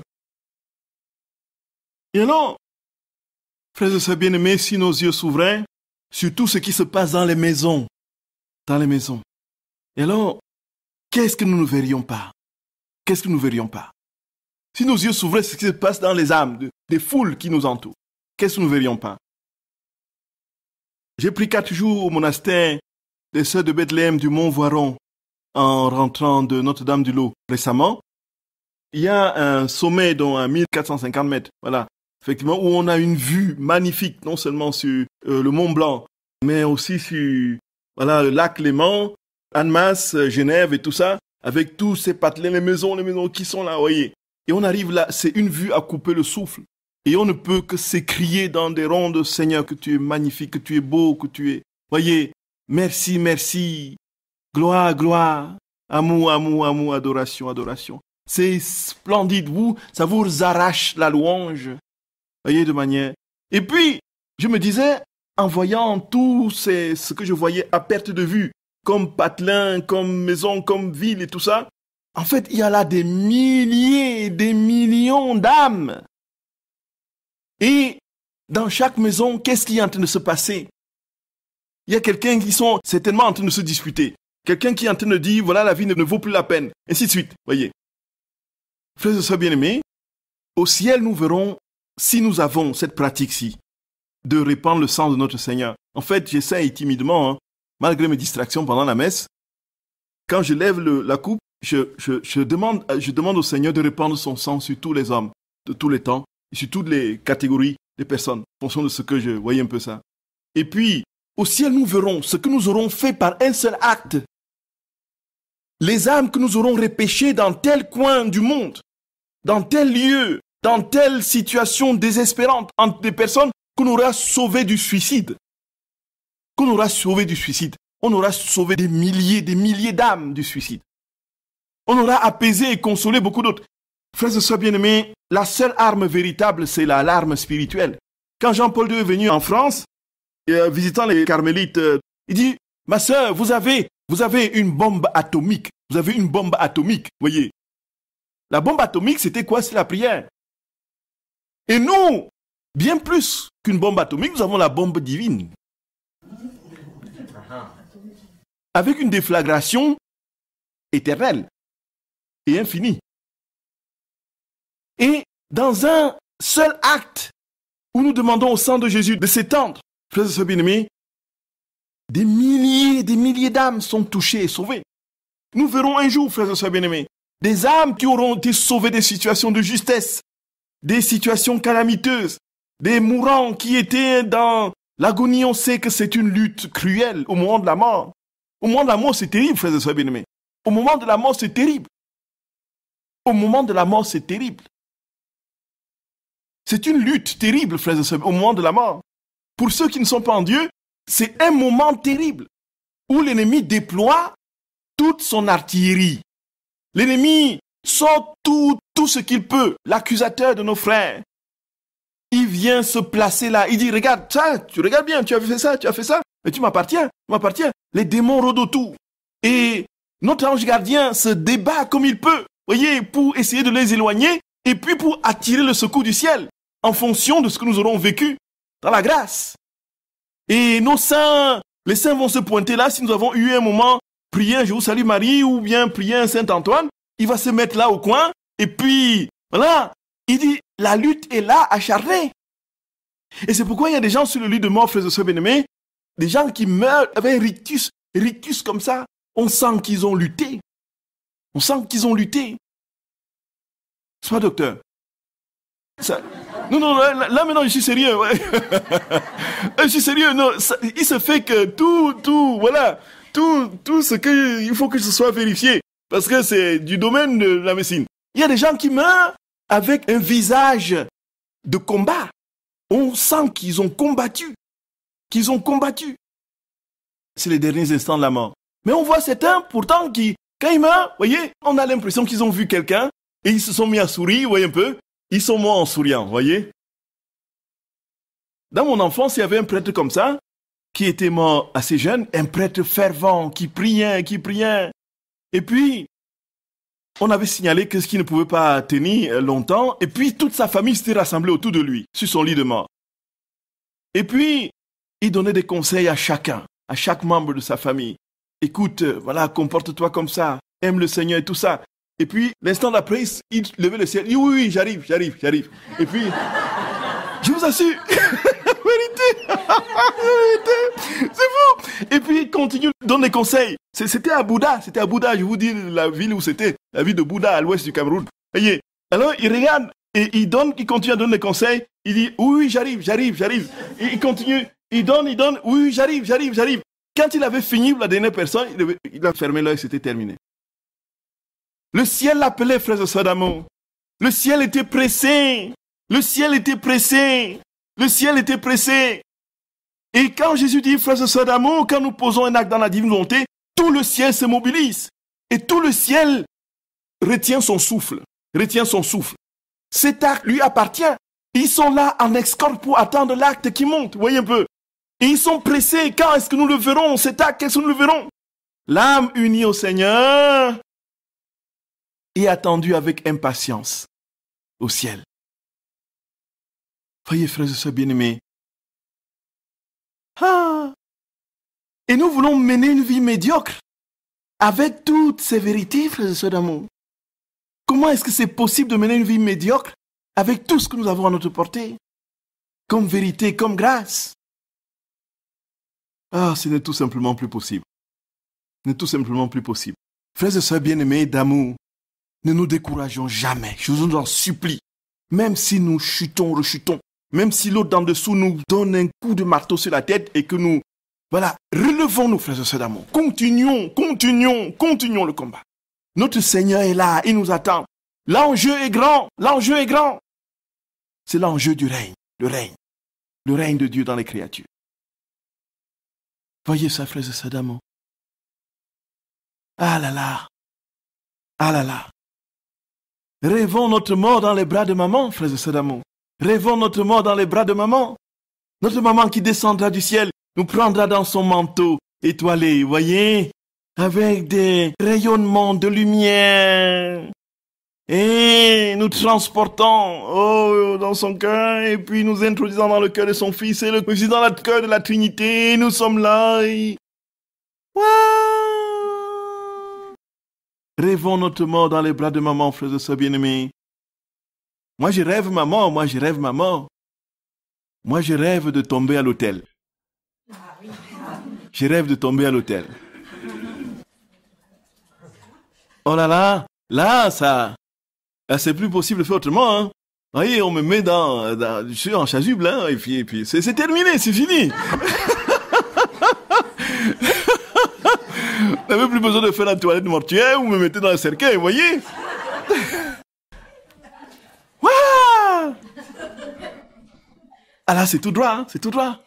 A: Et alors, frères et sœurs bien-aimés, si nos yeux s'ouvraient sur tout ce qui se passe dans les maisons, et alors, qu'est-ce que nous ne verrions pas? Qu'est-ce que nous ne verrions pas? Si nos yeux s'ouvraient sur ce qui se passe dans les âmes des foules qui nous entourent, qu'est-ce que nous ne verrions pas? J'ai pris 4 jours au monastère des sœurs de Bethléem du Mont Voiron en rentrant de Notre-Dame-du-Lot récemment. Il y a un sommet à 1450 mètres, voilà, effectivement, où on a une vue magnifique, non seulement sur le Mont Blanc, mais aussi sur le lac Léman, Annemasse, Genève et tout ça, avec tous ces patelins, les maisons qui sont là, voyez. Et on arrive là, c'est une vue à couper le souffle. Et on ne peut que s'écrier dans des rondes, Seigneur, que tu es magnifique, que tu es beau, que tu es... Voyez, merci, merci, gloire, gloire, amour, amour, amour, adoration, adoration. C'est splendide, ça vous arrache la louange. Voyez, de manière... Et puis, je me disais, en voyant tout ce que je voyais à perte de vue, comme patelin, comme maison, comme ville et tout ça, en fait, il y a là des milliers, des millions d'âmes. Et dans chaque maison, qu'est-ce qui est en train de se passer? Il y a quelqu'un qui sont certainement en train de se disputer. Quelqu'un qui est en train de dire, voilà, la vie ne vaut plus la peine. Ainsi de suite, voyez. Frères et sœurs bien-aimés, au ciel, nous verrons si nous avons cette pratique-ci de répandre le sang de notre Seigneur. En fait, j'essaie timidement, malgré mes distractions pendant la messe, quand je lève la coupe, je demande au Seigneur de répandre son sang sur tous les hommes, de tous les temps, et sur toutes les catégories de personnes, en fonction de ce que je voyais un peu ça. Et puis, au ciel, nous verrons ce que nous aurons fait par un seul acte. Les âmes que nous aurons repêchées dans tel coin du monde, dans tel lieu, dans telle situation désespérante, entre des personnes qu'on aura sauvées du suicide. Qu'on aura sauvées du suicide. On aura sauvé des milliers d'âmes du suicide. On aura apaisé et consolé beaucoup d'autres. Frères et sœurs bien-aimés, la seule arme véritable, c'est l'arme spirituelle. Quand Jean-Paul II est venu en France, visitant les carmélites, il dit, ma sœur, vous avez une bombe atomique. Vous avez une bombe atomique, voyez. La bombe atomique, c'était quoi? C'est la prière. Et nous, bien plus qu'une bombe atomique, nous avons la bombe divine. Avec une déflagration éternelle et infinie. Et dans un seul acte où nous demandons au sang de Jésus de s'étendre, frères et sœurs bien-aimés, des milliers d'âmes sont touchées et sauvées. Nous verrons un jour, frères et sœurs bien-aimés, des âmes qui auront été sauvées des situations de justesse, des situations calamiteuses, des mourants qui étaient dans l'agonie. On sait que c'est une lutte cruelle au moment de la mort. Au moment de la mort, c'est terrible, frères et sœurs bien-aimés. Au moment de la mort, c'est terrible. Au moment de la mort, c'est terrible. C'est une lutte terrible, frères et sœurs, au moment de la mort. Pour ceux qui ne sont pas en Dieu, c'est un moment terrible où l'ennemi déploie toute son artillerie. L'ennemi sort tout ce qu'il peut, l'accusateur de nos frères. Il vient se placer là, il dit, regarde ça, tu regardes bien, tu as fait ça, mais tu m'appartiens. Les démons rôdent autour. Et notre ange gardien se débat comme il peut, voyez, pour essayer de les éloigner et puis pour attirer le secours du ciel en fonction de ce que nous aurons vécu dans la grâce. Et nos saints, les saints vont se pointer là si nous avons eu un moment, prier un Je vous salue Marie ou bien prier un Saint Antoine, il va se mettre là au coin et puis, voilà, il dit, la lutte est là, acharnée. Et c'est pourquoi il y a des gens sur le lit de mort, frères et sœurs bien-aimés, des gens qui meurent avec un rictus comme ça. On sent qu'ils ont lutté. On sent qu'ils ont lutté. C'est pas, docteur? Ça... Non, là maintenant je suis sérieux. Ouais. Je suis sérieux. Non, ça, il se fait que tout ce que il faut que ce soit vérifié. Parce que c'est du domaine de la médecine. Il y a des gens qui meurent avec un visage de combat. On sent qu'ils ont combattu. C'est les derniers instants de la mort. Mais on voit certains, pourtant, qui, quand ils meurent, voyez, on a l'impression qu'ils ont vu quelqu'un et ils se sont mis à sourire, voyez un peu. Ils sont morts en souriant, voyez. Dans mon enfance, il y avait un prêtre comme ça, qui était mort assez jeune, un prêtre fervent, qui priait. Et puis, on avait signalé que ce qui ne pouvait pas tenir longtemps, et puis toute sa famille s'était rassemblée autour de lui, sur son lit de mort. Et puis, il donnait des conseils à chacun, à chaque membre de sa famille. Écoute, voilà, comporte-toi comme ça, aime le Seigneur et tout ça. Et puis, l'instant d'après, il levait le ciel, il dit oui, j'arrive. Et puis, je vous assure, vérité, c'est fou. Et puis, il continue, donne des conseils. C'était à Bouddha, je vous dis la ville où c'était, la ville de Bouddha, à l'ouest du Cameroun. Voyez, alors, il regarde, et il continue à donner des conseils. Il dit, oui, j'arrive. Et il continue, il donne, oui, j'arrive. Quand il avait fini pour la dernière personne, il a fermé l'œil, c'était terminé. Le ciel l'appelait, frères et sœurs d'amour. Le ciel était pressé. Et quand Jésus dit, frères et sœurs d'amour, quand nous posons un acte dans la divine volonté, tout le ciel se mobilise. Et tout le ciel retient son souffle. Cet acte lui appartient. Ils sont là en escorte pour attendre l'acte qui monte. Voyez un peu. Et ils sont pressés. Quand est-ce que nous le verrons, cet acte, qu'est-ce que nous le verrons? L'âme unie au Seigneur est attendue avec impatience au ciel. Voyez, frères et sœurs bien-aimés. Et nous voulons mener une vie médiocre avec toutes ces vérités, frères et sœurs d'amour. Comment est-ce que c'est possible de mener une vie médiocre avec tout ce que nous avons à notre portée, comme vérité, comme grâce? Ce n'est tout simplement plus possible. Frères et sœurs bien-aimés d'amour, ne nous décourageons jamais. Je vous en supplie. Même si nous rechutons, même si l'autre d'en dessous nous donne un coup de marteau sur la tête et que nous, relevons-nous, frères et sœurs d'amour. Continuons le combat. Notre Seigneur est là, il nous attend. L'enjeu est grand. C'est l'enjeu du règne, le règne de Dieu dans les créatures. Voyez ça, frères et sœurs d'amour. Ah là là. Rêvons notre mort dans les bras de maman, frères et sœurs d'amour. Rêvons notre mort dans les bras de maman. Notre maman qui descendra du ciel, nous prendra dans son manteau étoilé, voyez, avec des rayonnements de lumière. Et nous transportons dans son cœur, et puis nous introduisons dans le cœur de son fils, et le président dans le cœur de la Trinité, et nous sommes là. Rêvons notre mort dans les bras de maman, frères et sœurs bien-aimés. Moi, je rêve ma mort. Moi, je rêve de tomber à l'autel. Oh là, ça, c'est plus possible de faire autrement. Hein. Vous voyez, on me met je suis en chasuble, hein, et puis c'est terminé, c'est fini. Vous n'avez plus besoin de faire la toilette mortuaire, vous me mettez dans le cercueil, vous voyez. Ah là, c'est tout droit, hein, c'est tout droit.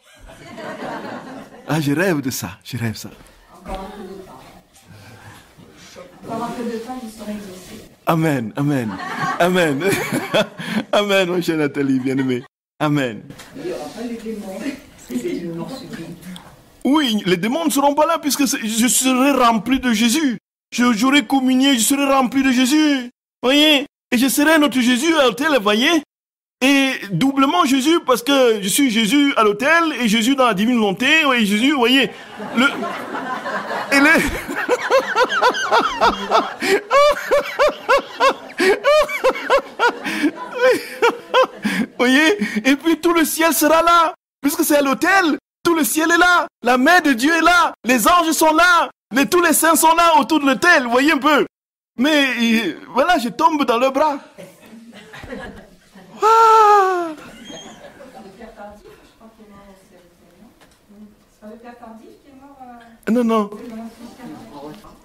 A: Ah, je rêve de ça,
B: Encore un peu de temps, vous serez exaucé.
A: Amen. Amen, mon cher Nathalie, bien-aimée. Amen.
B: Il n'y aura pas les démons. C'est une mort subite.
A: Oui, les démons ne seront pas là puisque je serai rempli de Jésus. J'aurai communié, je serai rempli de Jésus. Voyez? Et je serai notre Jésus à l'autel, voyez? Et doublement Jésus parce que je suis Jésus à l'autel et Jésus dans la divine volonté. Et Jésus, vous voyez? Voyez? Et puis tout le ciel sera là. Puisque c'est à l'autel, tout le ciel est là. La main de Dieu est là. Les anges sont là. Tous les saints sont là autour de l'autel. Voyez un peu? Mais voilà, je tombe dans le bras. Ah! Non, non.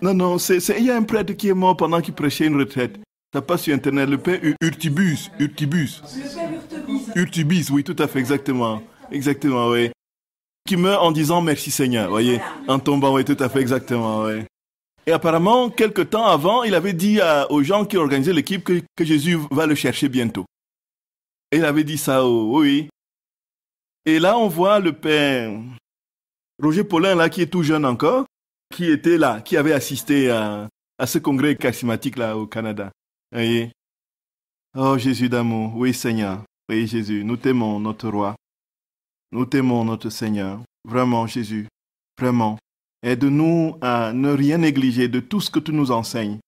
A: Non, non, il y a un prêtre qui est mort pendant qu'il prêchait une retraite. Ça passe sur Internet, le père Urtibus. Le père Urtibus. Urtibus, oui, tout à fait, exactement. Exactement, oui. Qui meurt en disant merci Seigneur, voyez. En tombant, oui, tout à fait, exactement, oui. Et apparemment, quelque temps avant, il avait dit aux gens qui organisaient l'équipe que Jésus va le chercher bientôt. Et il avait dit ça, oui. Et là, on voit le père Roger Paulin, là, qui est tout jeune encore, qui était là, qui avait assisté à ce congrès charismatique là au Canada. Voyez? Oh Jésus d'amour, oui Seigneur, oui Jésus, nous t'aimons notre roi, nous t'aimons notre Seigneur, vraiment Jésus, vraiment. Aide-nous à ne rien négliger de tout ce que tu nous enseignes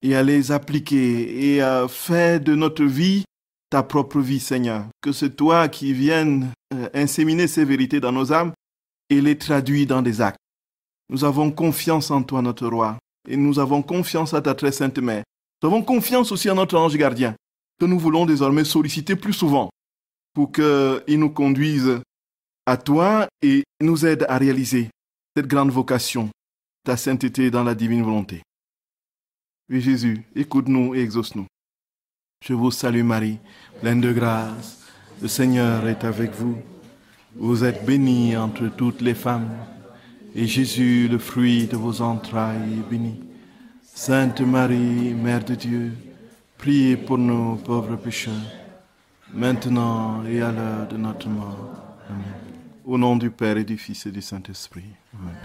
A: et à les appliquer et à faire de notre vie ta propre vie Seigneur. Que c'est toi qui viennes inséminer ces vérités dans nos âmes et les traduire dans des actes. Nous avons confiance en toi, notre roi, et nous avons confiance à ta très sainte mère. Nous avons confiance aussi en notre ange gardien, que nous voulons désormais solliciter plus souvent pour qu'il nous conduise à toi et nous aide à réaliser cette grande vocation, ta sainteté dans la divine volonté. Oui, Jésus, écoute-nous et exauce-nous. Je vous salue Marie, pleine de grâce, le Seigneur est avec vous. Vous êtes bénie entre toutes les femmes, et Jésus, le fruit de vos entrailles, est béni. Sainte Marie, Mère de Dieu, priez pour nous pauvres pécheurs, maintenant et à l'heure de notre mort. Amen. Au nom du Père et du Fils et du Saint-Esprit. Amen.